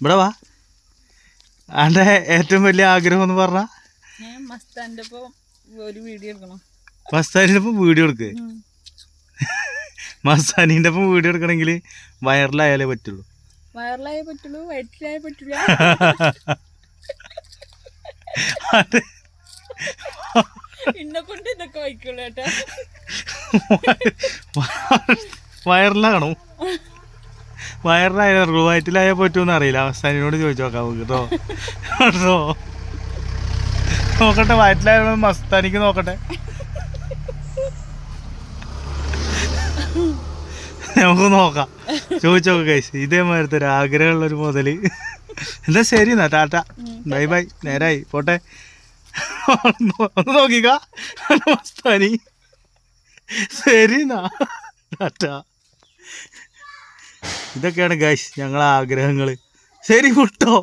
ഇവിടെ വാ. എൻ്റെ ഏറ്റവും വലിയ ആഗ്രഹം എന്ന് പറഞ്ഞാൽ മസ്താനിൻ്റെ ഒപ്പം ഒരു വീഡിയോ എടുക്കണം. മസ്താനിൻ്റെ ഒപ്പം വീഡിയോ എടുക്ക്. മസ്താനിൻ്റെ ഒപ്പം വീഡിയോ എടുക്കണമെങ്കിൽ വൈറലായാലേ പറ്റുള്ളൂ. വൈറലായേ പറ്റുള്ളൂ, വയറ്റിലായേ പറ്റില്ല. എന്നെ കൊണ്ട് ഇതൊക്കെ വയ്ക്കുള്ളൂ കേട്ടാ. വയറിലാണോ? വയറിലായ വയറ്റിലായാൽ പറ്റുമെന്ന് അറിയില്ല. മസ്താനിനോട് ചോദിച്ചു നോക്കാം നമുക്ക് കേട്ടോ. കേട്ടോ നോക്കട്ടെ, വയറ്റിലായ മസ്താനിക്ക് നോക്കട്ടെ. നമുക്ക് നോക്കാം, ചോദിച്ചോക്കാം ഗൈസ്. ഇതേമാതിരത്തെ ഒരു ആഗ്രഹമുള്ളൊരു മുതല്. എന്താ ശരി എന്നാ, ടാറ്റ, ബൈ ബൈ, നേരായി പോട്ടെ. ഒന്ന് നോക്കിക്ക മസ്താനി. ശരി എന്നാ, ടാറ്റ. ഇതൊക്കെയാണ് ഗൈസ് ഞങ്ങളെ ആഗ്രഹങ്ങൾ. ശരി വിട്ടോ.